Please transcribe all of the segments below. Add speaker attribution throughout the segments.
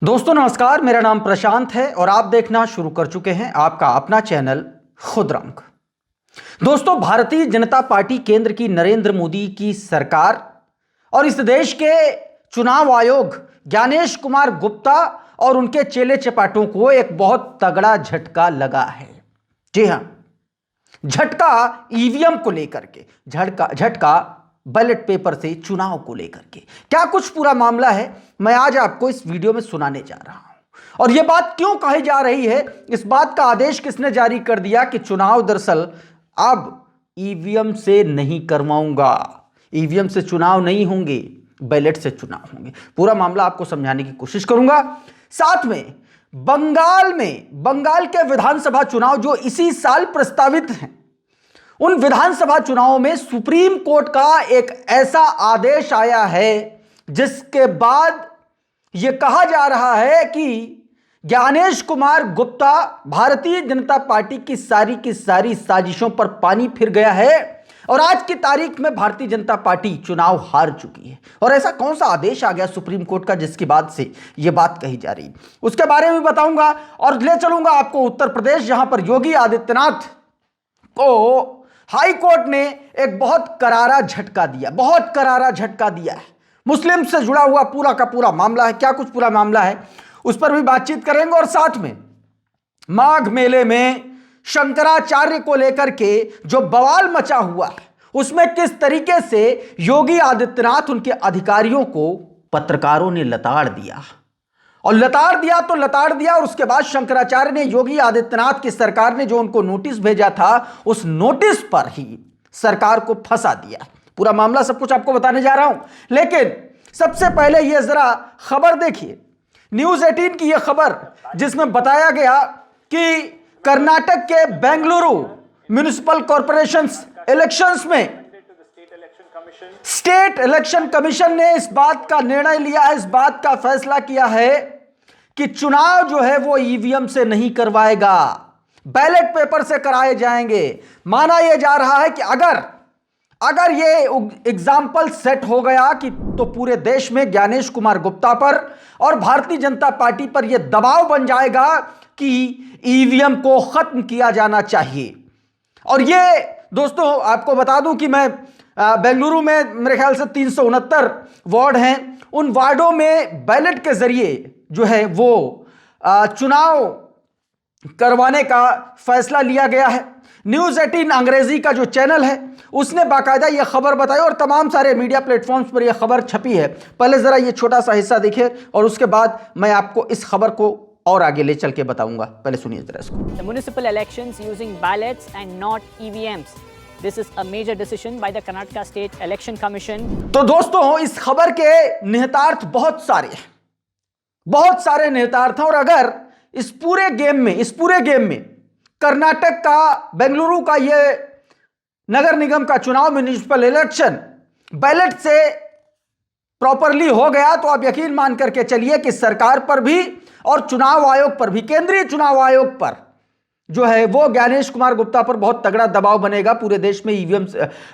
Speaker 1: दोस्तों नमस्कार, मेरा नाम प्रशांत है और आप देखना शुरू कर चुके हैं आपका अपना चैनल खुदरंग। दोस्तों, भारतीय जनता पार्टी केंद्र की नरेंद्र मोदी की सरकार और इस देश के चुनाव आयोग ज्ञानेश कुमार गुप्ता और उनके चेले चपाटों को एक बहुत तगड़ा झटका लगा है। जी हां, झटका ईवीएम को लेकर के, झटका बैलेट पेपर से चुनाव को लेकर के। क्या कुछ पूरा मामला है, मैं आज आपको इस वीडियो में सुनाने जा रहा हूं। और यह बात क्यों कही जा रही है, इस बात का आदेश किसने जारी कर दिया कि चुनाव दरअसल अब ईवीएम से नहीं करवाऊंगा, ईवीएम से चुनाव नहीं होंगे, बैलेट से चुनाव होंगे। पूरा मामला आपको समझाने की कोशिश करूंगा। साथ में बंगाल के विधानसभा चुनाव जो इसी साल प्रस्तावित हैं, उन विधानसभा चुनावों में सुप्रीम कोर्ट का एक ऐसा आदेश आया है जिसके बाद यह कहा जा रहा है कि ज्ञानेश कुमार गुप्ता भारतीय जनता पार्टी की सारी साजिशों पर पानी फिर गया है और आज की तारीख में भारतीय जनता पार्टी चुनाव हार चुकी है। और ऐसा कौन सा आदेश आ गया सुप्रीम कोर्ट का जिसकी बाद से यह बात कही जा रही, उसके बारे में बताऊंगा और ले चलूंगा आपको उत्तर प्रदेश, जहां पर योगी आदित्यनाथ को हाई कोर्ट ने एक बहुत करारा झटका दिया है। मुस्लिम से जुड़ा हुआ पूरा का पूरा मामला है। क्या कुछ पूरा मामला है उस पर भी बातचीत करेंगे। और साथ में माघ मेले में शंकराचार्य को लेकर के जो बवाल मचा हुआ है, उसमें किस तरीके से योगी आदित्यनाथ उनके अधिकारियों को पत्रकारों ने लताड़ दिया और लताड़ दिया और उसके बाद शंकराचार्य ने, योगी आदित्यनाथ की सरकार ने जो उनको नोटिस भेजा था, उस नोटिस पर ही सरकार को फंसा दिया। पूरा मामला सब कुछ आपको बताने जा रहा हूं, लेकिन सबसे पहले यह जरा खबर देखिए, न्यूज 18 की यह खबर जिसमें बताया गया कि कर्नाटक के बेंगलुरु म्युनिसिपल कॉरपोरेशन इलेक्शंस में स्टेट इलेक्शन कमीशन ने इस बात का निर्णय लिया है, इस बात का फैसला किया है कि चुनाव जो है वो ईवीएम से नहीं करवाएगा, बैलेट पेपर से कराए जाएंगे। माना यह जा रहा है कि अगर ये एग्जाम्पल सेट हो गया कि तो पूरे देश में ज्ञानेश कुमार गुप्ता पर और भारतीय जनता पार्टी पर यह दबाव बन जाएगा कि ईवीएम को खत्म किया जाना चाहिए। और ये दोस्तों आपको बता दूं कि मैं बेंगलुरु में मेरे ख्याल से 369 वार्ड हैं, उन वार्डों में बैलेट के जरिए जो है वो चुनाव करवाने का फैसला लिया गया है। न्यूज 18 अंग्रेजी का जो चैनल है उसने बाकायदा यह खबर बताई और तमाम सारे मीडिया प्लेटफॉर्म्स पर यह खबर छपी है। पहले जरा ये छोटा सा हिस्सा देखिए और उसके बाद मैं आपको इस खबर को और आगे ले चल के बताऊंगा। पहले सुनिए जरा इसको।
Speaker 2: The municipal elections using ballots and not EVMs. This is a major decision by the Karnataka State Election Commission.
Speaker 1: तो दोस्तों इस खबर के निहितार्थ बहुत सारे निहितार्थ हैं और अगर इस पूरे गेम में कर्नाटक का, बेंगलुरु का ये नगर निगम का चुनाव, म्युनिसिपल इलेक्शन बैलेट से प्रॉपरली हो गया तो आप यकीन मान करके चलिए कि सरकार पर भी और चुनाव आयोग पर भी, केंद्रीय चुनाव आयोग पर जो है वो ज्ञानेश कुमार गुप्ता पर बहुत तगड़ा दबाव बनेगा पूरे देश में ईवीएम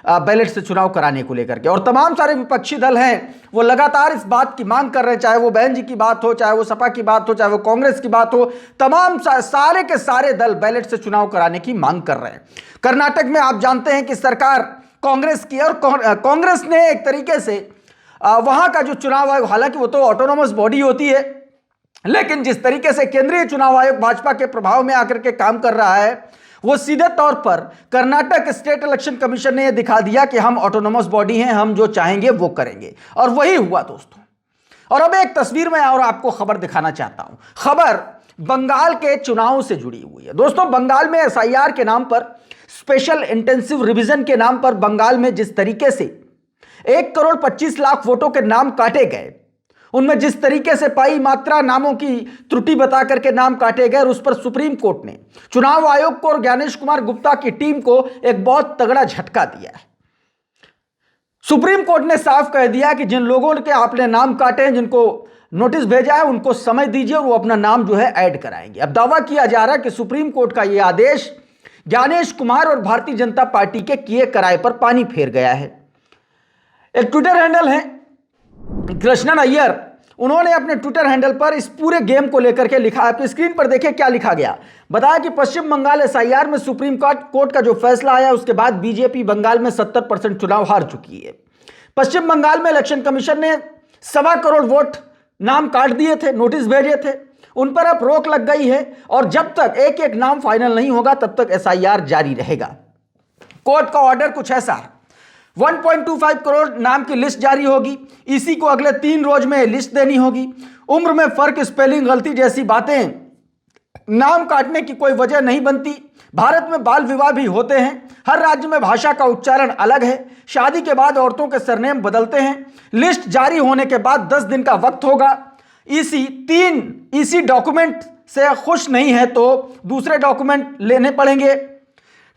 Speaker 1: बैलेट से चुनाव कराने को लेकर के। और तमाम सारे विपक्षी दल हैं वो लगातार इस बात की मांग कर रहे हैं, चाहे वो बहन जी की बात हो, चाहे वो सपा की बात हो, चाहे वो कांग्रेस की बात हो, तमाम सारे के सारे दल बैलेट से चुनाव कराने की मांग कर रहे हैं। कर्नाटक में आप जानते हैं कि सरकार कांग्रेस की और कांग्रेस ने एक तरीके से वहां का जो चुनाव आयोग, हालांकि वो तो ऑटोनोमस बॉडी होती है, लेकिन जिस तरीके से केंद्रीय चुनाव आयोग भाजपा के प्रभाव में आकर के काम कर रहा है, वो सीधे तौर पर कर्नाटक स्टेट इलेक्शन कमीशन ने यह दिखा दिया कि हम ऑटोनोमस बॉडी हैं, हम जो चाहेंगे वो करेंगे। और वही हुआ दोस्तों। और अब एक तस्वीर में और आपको खबर दिखाना चाहता हूं। खबर बंगाल के चुनाव से जुड़ी हुई है। दोस्तों, बंगाल में एसआईआर के नाम पर, स्पेशल इंटेंसिव रिवीजन के नाम पर बंगाल में जिस तरीके से 1,25,00,000 वोटों के नाम काटे गए, उनमें जिस तरीके से पाई मात्रा नामों की त्रुटि बता करके नाम काटे गए और उस पर सुप्रीम कोर्ट ने चुनाव आयोग को और ज्ञानेश कुमार गुप्ता की टीम को एक बहुत तगड़ा झटका दिया है। सुप्रीम कोर्ट ने साफ कह दिया कि जिन लोगों के आपने नाम काटे हैं, जिनको नोटिस भेजा है, उनको समय दीजिए और वो अपना नाम जो है ऐड कराएंगे। अब दावा किया जा रहा है कि सुप्रीम कोर्ट का यह आदेश ज्ञानेश कुमार और भारतीय जनता पार्टी के किए कराए पर पानी फेर गया है। एक ट्विटर हैंडल है कृष्णन अय्यर, उन्होंने अपने ट्विटर हैंडल पर इस पूरे गेम को लेकर के लिखा। आपकी स्क्रीन पर देखिए क्या लिखा गया। बताया कि पश्चिम बंगाल एसआईआर में सुप्रीम कोर्ट का जो फैसला आया उसके बाद बीजेपी बंगाल में 70% चुनाव हार चुकी है। पश्चिम बंगाल में इलेक्शन कमीशन ने 1.25 करोड़ वोट नाम काट दिए थे, नोटिस भेजे थे, उन पर अब रोक लग गई है और जब तक एक एक नाम फाइनल नहीं होगा तब तक एसआईआर जारी रहेगा। कोर्ट का ऑर्डर कुछ ऐसा है, 1.25 करोड़ नाम की लिस्ट जारी होगी। इसी को अगले 3 रोज में लिस्ट देनी होगी। उम्र में फर्क, स्पेलिंग गलती जैसी बातें नाम काटने की कोई वजह नहीं बनती। भारत में बाल विवाह भी होते हैं। हर राज्य में भाषा का उच्चारण अलग है। शादी के बाद औरतों के सरनेम बदलते हैं। लिस्ट जारी होने के बाद 10 दिन का वक्त होगा। इसी डॉक्यूमेंट से खुश नहीं है तो दूसरे डॉक्यूमेंट लेने पड़ेंगे।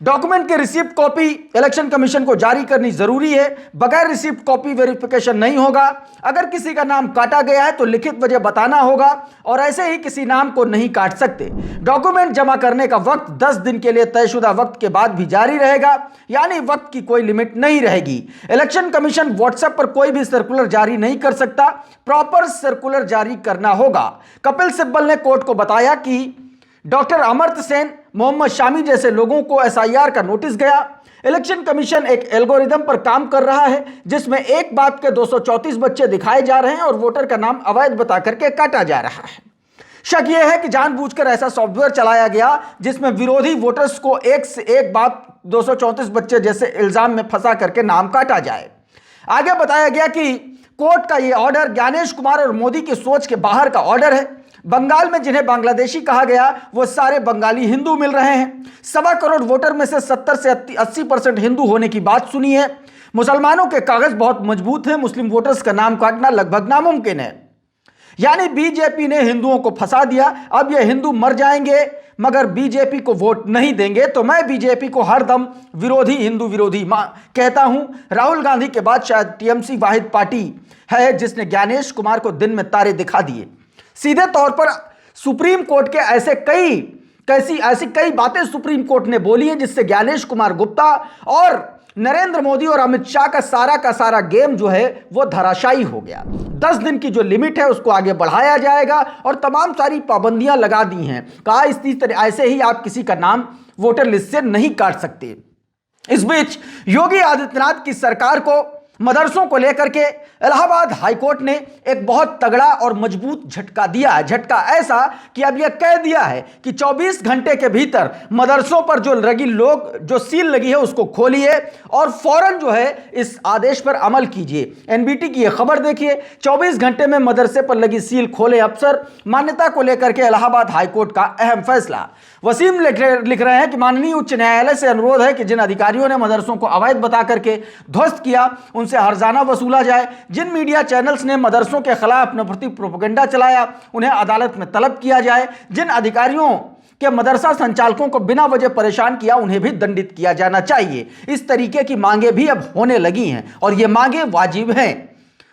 Speaker 1: डॉक्यूमेंट की रिसिप्ट कॉपी इलेक्शन कमीशन को जारी करनी जरूरी है। बगैर रिसिप्ट कॉपी वेरिफिकेशन नहीं होगा। अगर किसी का नाम काटा गया है तो लिखित वजह बताना होगा और ऐसे ही किसी नाम को नहीं काट सकते। डॉक्यूमेंट जमा करने का वक्त 10 दिन के लिए तयशुदा वक्त के बाद भी जारी रहेगा, यानी वक्त की कोई लिमिट नहीं रहेगी। इलेक्शन कमीशन व्हाट्सएप पर कोई भी सर्कुलर जारी नहीं कर सकता, प्रॉपर सर्कुलर जारी करना होगा। कपिल सिब्बल ने कोर्ट को बताया कि डॉक्टर अमर्त्य सेन, मोहम्मद शामी जैसे लोगों को एसआईआर का नोटिस गया। इलेक्शन कमीशन एक एल्गोरिदम पर काम कर रहा है जिसमें एक बाप के 234 बच्चे दिखाए जा रहे हैं और वोटर का नाम अवैध बता करके काटा जा रहा है। शक यह है कि जानबूझकर ऐसा सॉफ्टवेयर चलाया गया जिसमें विरोधी वोटर्स को एक से एक बाप 234 बच्चे जैसे इल्जाम में फंसा करके नाम काटा जाए। आगे बताया गया कि कोर्ट का यह ऑर्डर ज्ञानेश कुमार और मोदी की सोच के बाहर का ऑर्डर है। बंगाल में जिन्हें बांग्लादेशी कहा गया वो सारे बंगाली हिंदू मिल रहे हैं। 1.25 करोड़ वोटर में से 70 से 80% हिंदू होने की बात सुनी है। मुसलमानों के कागज बहुत मजबूत हैं। मुस्लिम वोटर्स का नाम काटना लगभग नामुमकिन है। यानी बीजेपी ने हिंदुओं को फंसा दिया। अब ये हिंदू मर जाएंगे मगर बीजेपी को वोट नहीं देंगे। तो मैं बीजेपी को हरदम विरोधी, हिंदू विरोधी कहता हूं। राहुल गांधी के बाद शायद टीएमसी वाहिद पार्टी है जिसने ज्ञानेश कुमार को दिन में तारे दिखा दिए। सीधे तौर पर सुप्रीम कोर्ट के ऐसी कई बातें सुप्रीम कोर्ट ने बोली हैं जिससे ज्ञानेश कुमार गुप्ता और नरेंद्र मोदी और अमित शाह का सारा गेम जो है वो धराशायी हो गया। 10 दिन की जो लिमिट है उसको आगे बढ़ाया जाएगा और तमाम सारी पाबंदियां लगा दी हैं। कहा इस तरह ऐसे ही आप किसी का नाम वोटर लिस्ट से नहीं काट सकते। इस बीच योगी आदित्यनाथ की सरकार को मदरसों को लेकर के इलाहाबाद हाईकोर्ट ने एक बहुत तगड़ा और मजबूत झटका दिया है। झटका ऐसा कि अब यह कह दिया है कि 24 घंटे के भीतर मदरसों पर जो सील लगी है उसको खोलिए और फौरन जो है इस आदेश पर अमल कीजिए। एनबीटी की यह खबर देखिए, 24 घंटे में मदरसे पर लगी सील खोले अफसर। मान्यता को लेकर के इलाहाबाद हाईकोर्ट का अहम फैसला। वसीम लिख रहे हैं कि माननीय उच्च न्यायालय से अनुरोध है कि जिन अधिकारियों ने मदरसों को अवैध बता करके ध्वस्त किया उनसे हर्जाना वसूला जाए। जिन मीडिया चैनल्स ने मदरसों के खिलाफ अपने प्रति प्रोपेगेंडा चलाया उन्हें अदालत में तलब किया जाए। जिन अधिकारियों के मदरसा संचालकों को बिना वजह परेशान किया उन्हें भी दंडित किया जाना चाहिए। इस तरीके की मांगे भी अब होने लगी हैं और ये मांगे वाजिब हैं।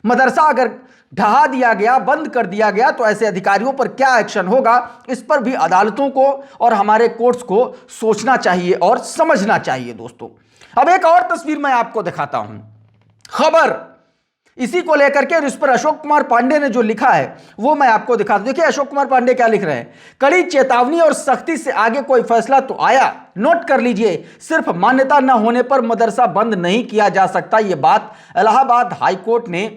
Speaker 1: मदरसा अगर ढहा दिया गया, बंद कर दिया गया तो ऐसे अधिकारियों पर क्या एक्शन होगा, इस पर भी अदालतों को और हमारे कोर्ट्स को सोचना चाहिए और समझना चाहिए। दोस्तों अब एक और तस्वीर मैं आपको दिखाता हूं, खबर इसी को लेकर के, इस पर अशोक कुमार पांडे ने जो लिखा है वो मैं आपको दिखाता हूं। देखिए अशोक कुमार पांडे क्या लिख रहे हैं, कड़ी चेतावनी और सख्ती से आगे कोई फैसला तो आया, नोट कर लीजिए, सिर्फ मान्यता न होने पर मदरसा बंद नहीं किया जा सकता। यह बात इलाहाबाद हाईकोर्ट ने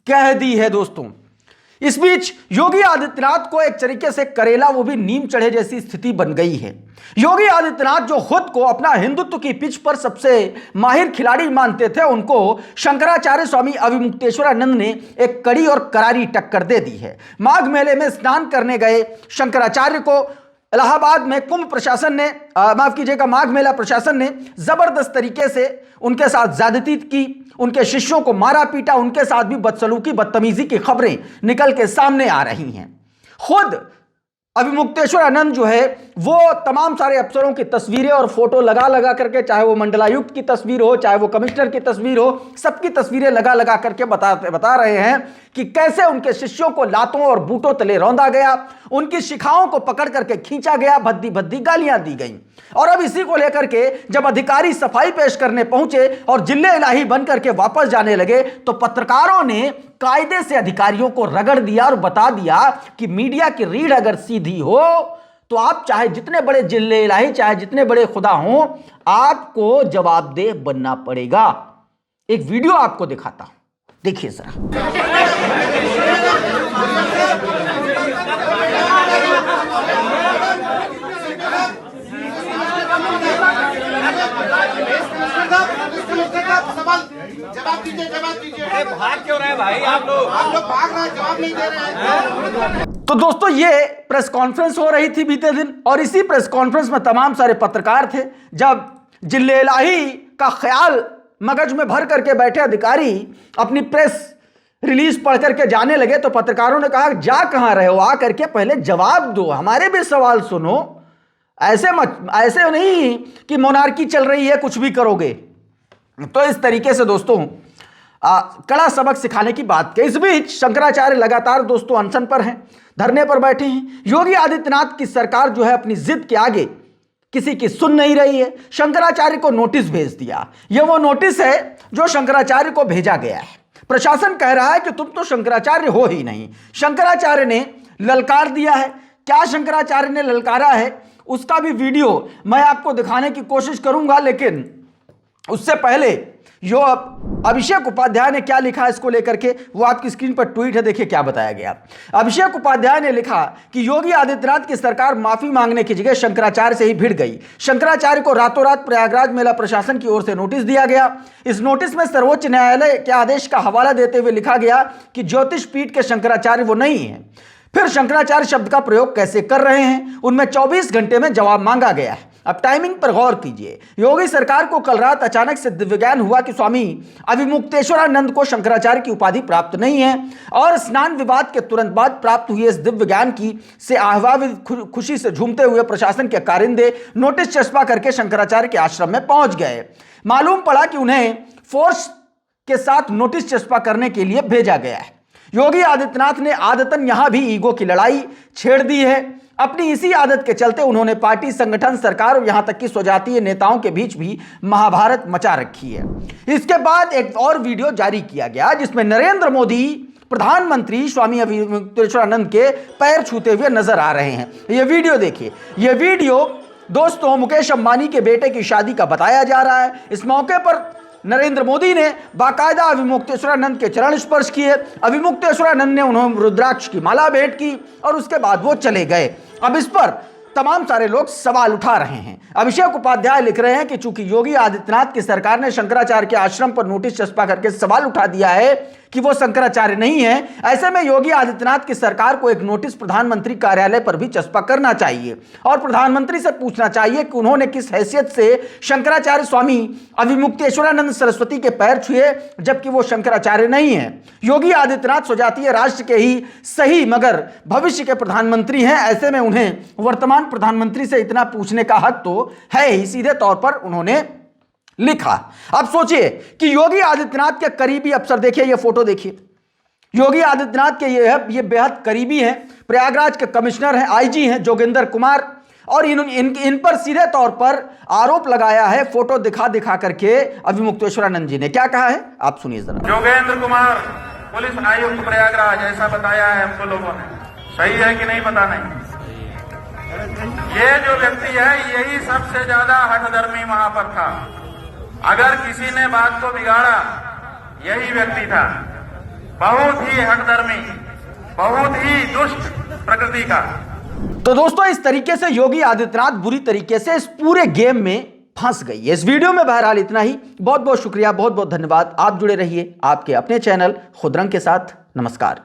Speaker 1: कह दी है। दोस्तों इस बीच योगी आदित्यनाथ को एक तरीके से करेला वो भी नीम चढ़े जैसी स्थिति बन गई है। योगी आदित्यनाथ जो खुद को अपना हिंदुत्व की पिच पर सबसे माहिर खिलाड़ी मानते थे, उनको शंकराचार्य स्वामी अविमुक्तेश्वरानंद ने एक कड़ी और करारी टक्कर दे दी है। माघ मेले में स्नान करने गए शंकराचार्य को इलाहाबाद में माघ मेला प्रशासन ने जबरदस्त तरीके से उनके साथ ज्यादती की, उनके शिष्यों को मारा पीटा, उनके साथ भी बदसलूकी बदतमीजी की खबरें निकल के सामने आ रही हैं। खुद अविमुक्तेश्वरानंद जो है वो तमाम सारे अफसरों की तस्वीरें और फोटो लगा करके, चाहे वो मंडलायुक्त की तस्वीर हो, चाहे वो कमिश्नर की तस्वीर हो, सबकी तस्वीरें लगा करके बता रहे हैं कि कैसे उनके शिष्यों को लातों और बूटों तले रौंदा गया, उनकी शिखाओं को पकड़ करके खींचा गया, भद्दी भद्दी गालियां दी गई। और अब इसी को लेकर के जब अधिकारी सफाई पेश करने पहुंचे और जिले इलाही बन करके वापस जाने लगे तो पत्रकारों ने कायदे से अधिकारियों को रगड़ दिया और बता दिया कि मीडिया की रीढ़ अगर सीधी हो तो आप चाहे जितने बड़े जिले इलाही, चाहे जितने बड़े खुदा हों, आपको जवाबदेह बनना पड़ेगा। एक वीडियो आपको दिखाता हूं, देखिए जरा।
Speaker 3: जवाब दीजिए, जवाब दीजिए। भाग क्यों रहे भाई आप लोग भाग रहे हैं, जवाब नहीं दे रहे हैं।
Speaker 1: तो दोस्तों ये प्रेस कॉन्फ्रेंस हो रही थी बीते दिन और इसी प्रेस कॉन्फ्रेंस में तमाम सारे पत्रकार थे। जब जिले इलाही का ख्याल मगज में भर करके बैठे अधिकारी अपनी प्रेस रिलीज पढ़ करके जाने लगे तो पत्रकारों ने कहा जा कहां रहे हो, आ करके पहले जवाब दो, हमारे भी सवाल सुनो। ऐसे नहीं कि मोनार्की चल रही है कुछ भी करोगे। तो इस तरीके से दोस्तों कड़ा सबक सिखाने की बात की। इस बीच शंकराचार्य लगातार दोस्तों अनशन पर हैं, धरने पर बैठे हैं। योगी आदित्यनाथ की सरकार जो है अपनी जिद के आगे किसी की सुन नहीं रही है। शंकराचार्य को नोटिस भेज दिया। यह वो नोटिस है जो शंकराचार्य को भेजा गया है। प्रशासन कह रहा है कि तुम तो शंकराचार्य हो ही नहीं। शंकराचार्य ने ललकार दिया है। क्या शंकराचार्य ने ललकारा है उसका भी वीडियो मैं आपको दिखाने की कोशिश करूंगा, लेकिन उससे पहले जो अभिषेक उपाध्याय ने क्या लिखा इसको लेकर के वो आपकी स्क्रीन पर ट्वीट है, देखिए क्या बताया गया। अभिषेक उपाध्याय ने लिखा कि योगी आदित्यनाथ की सरकार माफी मांगने की जगह शंकराचार्य से ही भिड़ गई। शंकराचार्य को रातों रात प्रयागराज मेला प्रशासन की ओर से नोटिस दिया गया। इस नोटिस में सर्वोच्च न्यायालय के आदेश का हवाला देते हुए लिखा गया कि ज्योतिष पीठ के शंकराचार्य वो नहीं है। फिर शंकराचार्य शब्द का प्रयोग कैसे कर रहे हैं, उनमें 24 घंटे में जवाब मांगा गया है। अब टाइमिंग पर गौर कीजिए। योगी सरकार को कल रात अचानक से दिव्य ज्ञान हुआ कि स्वामी अभिमुक्तेश्वरानंद को शंकराचार्य की उपाधि प्राप्त नहीं है और स्नान विवाद के तुरंत बाद प्राप्त हुए इस दिव्य ज्ञान की से आह्वानित खुशी से झूमते हुए प्रशासन के कारिंदे नोटिस चस्पा करके शंकराचार्य के आश्रम में पहुंच गए। मालूम पड़ा कि उन्हें फोर्स के साथ नोटिस चस्पा करने के लिए भेजा गया है। योगी आदित्यनाथ ने आदतन यहां भी ईगो की लड़ाई छेड़ दी है। अपनी इसी आदत के चलते उन्होंने पार्टी, संगठन, सरकार और यहां तक कि स्वजातीय नेताओं के बीच भी महाभारत मचा रखी है। इसके बाद एक और वीडियो जारी किया गया जिसमें नरेंद्र मोदी प्रधानमंत्री स्वामी अभिमुक्तेश्वरानंद के पैर छूते हुए नजर आ रहे हैं। यह वीडियो देखिए। यह वीडियो दोस्तों मुकेश अंबानी के बेटे की शादी का बताया जा रहा है। इस मौके पर नरेंद्र मोदी ने बाकायदा अभिमुक्तेश्वरानंद के चरण स्पर्श किए। अभिमुक्तेश्वरानंद ने उन्हें रुद्राक्ष की माला भेंट की और उसके बाद वो चले गए। अब इस पर तमाम सारे लोग सवाल उठा रहे हैं। अभिषेक उपाध्याय लिख रहे हैं कि चूंकि योगी आदित्यनाथ की सरकार ने शंकराचार्य के आश्रम पर नोटिस चस्पा करके सवाल उठा दिया है कि वो शंकराचार्य नहीं है, ऐसे में योगी आदित्यनाथ की सरकार को एक नोटिस प्रधानमंत्री कार्यालय पर भी चस्पा करना चाहिए और प्रधानमंत्री से पूछना चाहिए कि उन्होंने किस हैसियत से शंकराचार्य स्वामी अभिमुक्तेश्वरानंद सरस्वती के पैर छुए जबकि वो शंकराचार्य नहीं है। योगी आदित्यनाथ स्वजातीय राष्ट्र के ही सही मगर भविष्य के प्रधानमंत्री हैं। ऐसे में उन्हें वर्तमान प्रधानमंत्री से इतना पूछने का हक तो है ही, सीधे तौर पर उन्होंने लिखा। अब सोचिए कि योगी आदित्यनाथ के करीबी अफसर, देखिए ये फोटो देखिए, योगी आदित्यनाथ के ये बेहद करीबी हैं। प्रयागराज के कमिश्नर हैं, आईजी हैं जोगेंद्र कुमार, और इन पर सीधे तौर पर आरोप लगाया है फोटो दिखा दिखा करके अभिमुक्तेश्वरानंद जी ने। क्या कहा है आप सुनिए जरा।
Speaker 4: जोगेंद्र कुमार पुलिस आयुक्त प्रयागराज, ऐसा बताया है हमको लोगों ने, सही है कि नहीं पता नहीं। ये जो व्यक्ति है यही सबसे ज्यादा हठधर्मी वहां पर था। अगर किसी ने बात को बिगाड़ा यही व्यक्ति था। बहुत ही हठधर्मी, बहुत ही दुष्ट प्रकृति का।
Speaker 1: तो दोस्तों इस तरीके से योगी आदित्यनाथ बुरी तरीके से इस पूरे गेम में फंस गई है। इस वीडियो में बहरहाल इतना ही। बहुत बहुत शुक्रिया, बहुत बहुत धन्यवाद। आप जुड़े रहिए आपके अपने चैनल खुदरंग के साथ। नमस्कार।